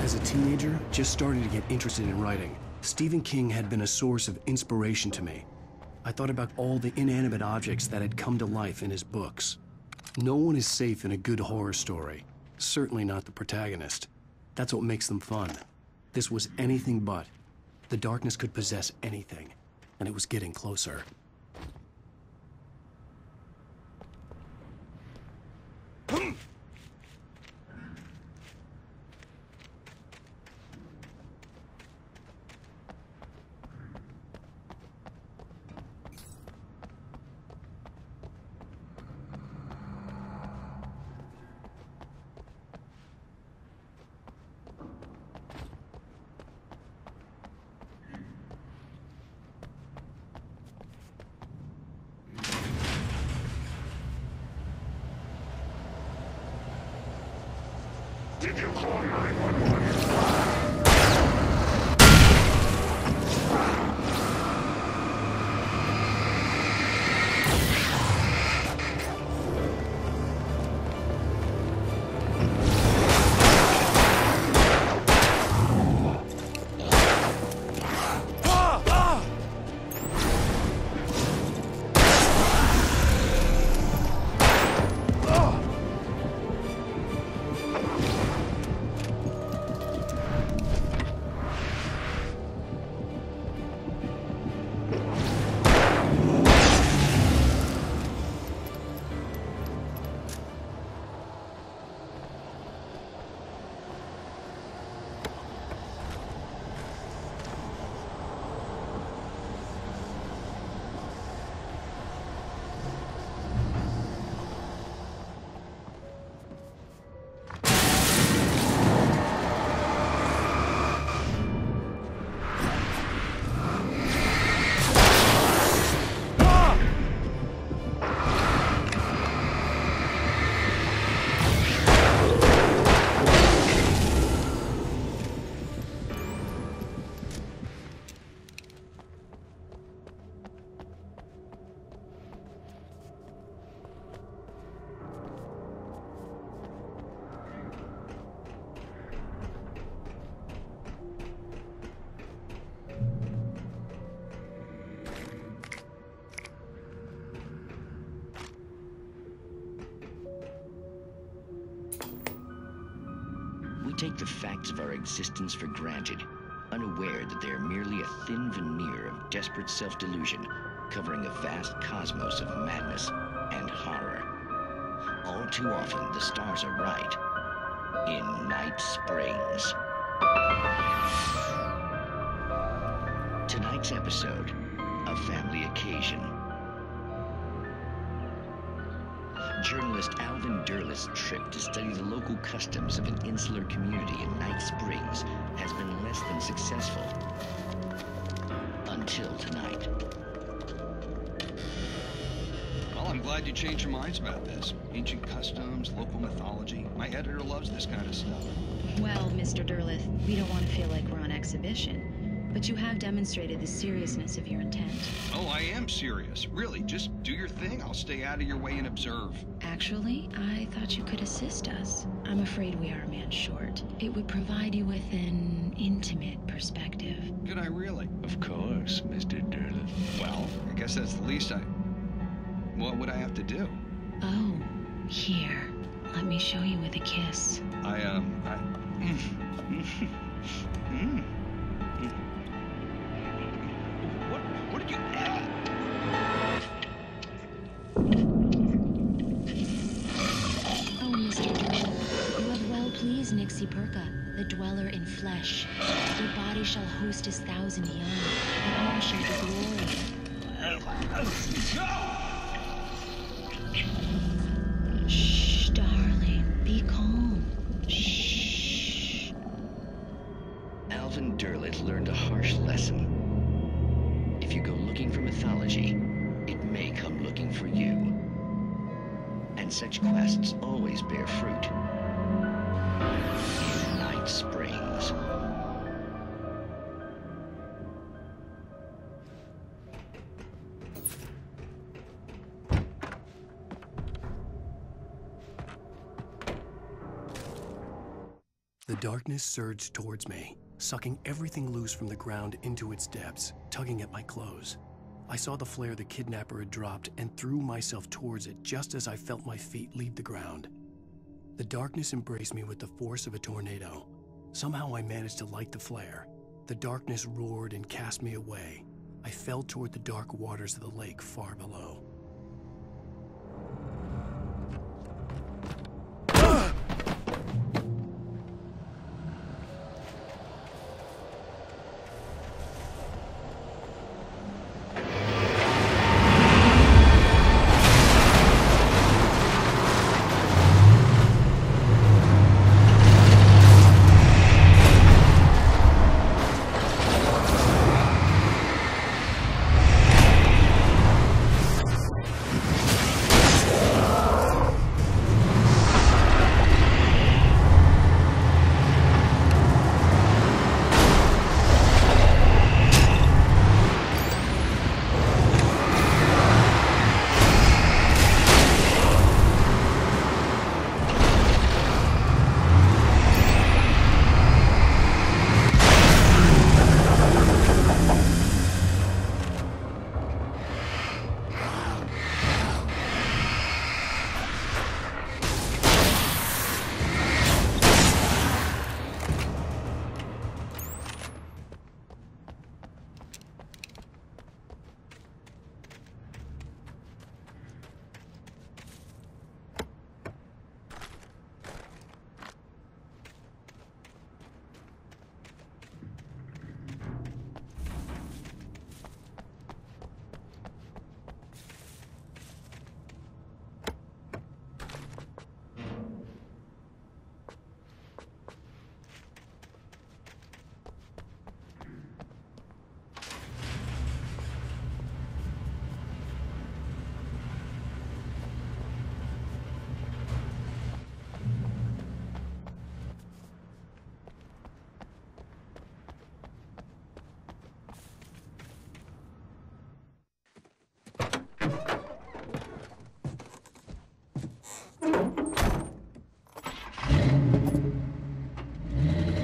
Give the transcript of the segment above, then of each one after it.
As a teenager, just starting to get interested in writing, Stephen King had been a source of inspiration to me. I thought about all the inanimate objects that had come to life in his books. No one is safe in a good horror story. Certainly not the protagonist. That's what makes them fun. This was anything but. The darkness could possess anything, and it was getting closer. Did you call 911? We take the facts of our existence for granted, unaware that they are merely a thin veneer of desperate self-delusion covering a vast cosmos of madness and horror. All too often, the stars are right. In Night Springs. Tonight's episode, A Family Occasion. Journalist Alvin Derleth's trip to study the local customs of an insular community in Night Springs has been less than successful. Until tonight. Well, I'm glad you changed your minds about this. Ancient customs, local mythology. My editor loves this kind of stuff. Well, Mr. Derleth, we don't want to feel like we're on exhibition. But you have demonstrated the seriousness of your intent. Oh, I am serious. Really, just do your thing. I'll stay out of your way and observe. Actually, I thought you could assist us. I'm afraid we are a man short. It would provide you with an intimate perspective. Could I really? Of course, Mr. Derleth. Well, I guess that's the least What would I have to do? Oh, here. Let me show you with a kiss. What did you... Oh, Mr. Derleth, you have well pleased Nixie Perka, the dweller in flesh. Your body shall host his 1,000 young, and all shall be glory. Shh, darling, be calm. Shh. Alvin Derleth learned a harsh lesson. If you go looking for mythology, it may come looking for you. And such quests always bear fruit. In Night Springs. The darkness surged towards me, sucking everything loose from the ground into its depths, tugging at my clothes. I saw the flare the kidnapper had dropped and threw myself towards it just as I felt my feet leave the ground. The darkness embraced me with the force of a tornado. Somehow I managed to light the flare. The darkness roared and cast me away. I fell toward the dark waters of the lake far below.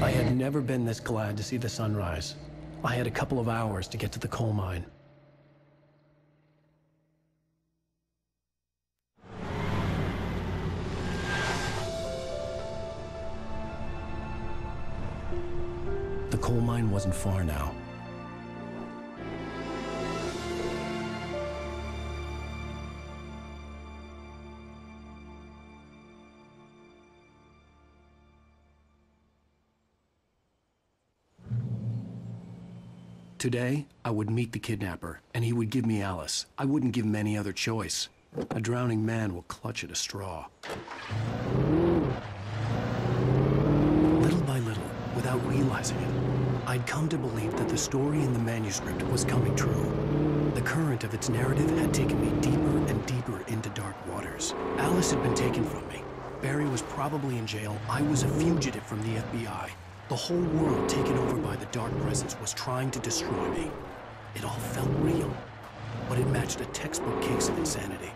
I had never been this glad to see the sunrise. I had a couple of hours to get to the coal mine. The coal mine wasn't far now. Today, I would meet the kidnapper, and he would give me Alice. I wouldn't give him any other choice. A drowning man will clutch at a straw. Little by little, without realizing it, I'd come to believe that the story in the manuscript was coming true. The current of its narrative had taken me deeper and deeper into dark waters. Alice had been taken from me. Barry was probably in jail. I was a fugitive from the FBI. The whole world taken over by the Dark Presence was trying to destroy me. It all felt real, but it matched a textbook case of insanity.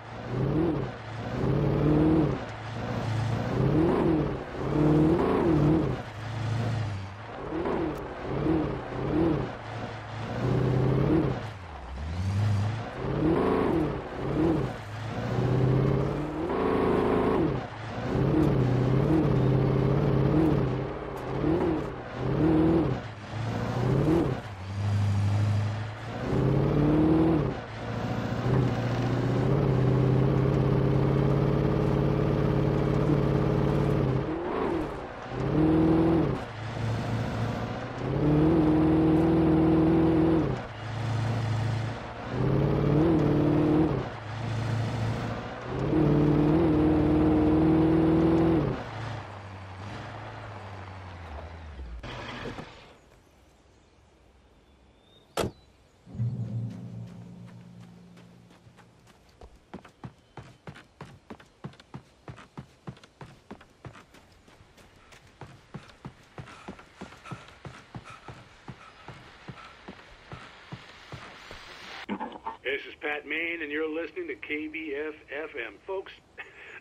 This is Pat Main, and you're listening to KBF-FM. Folks,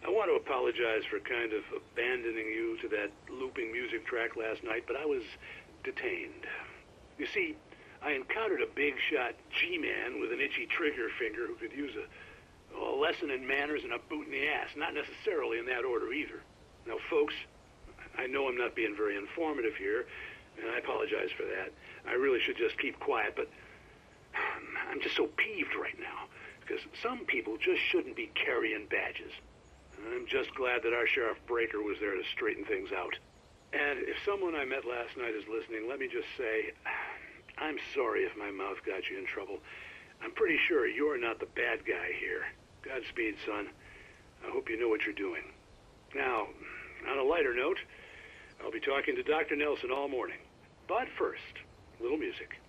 I want to apologize for kind of abandoning you to that looping music track last night, but I was detained. You see, I encountered a big-shot G-man with an itchy trigger finger who could use a lesson in manners and a boot in the ass, not necessarily in that order either. Now, folks, I know I'm not being very informative here, and I apologize for that. I really should just keep quiet, but I'm just so peeved right now, because some people just shouldn't be carrying badges. I'm just glad that our Sheriff Breaker was there to straighten things out. And if someone I met last night is listening, let me just say, I'm sorry if my mouth got you in trouble. I'm pretty sure you're not the bad guy here. Godspeed, son. I hope you know what you're doing. Now, on a lighter note, I'll be talking to Dr. Nelson all morning. But first, a little music.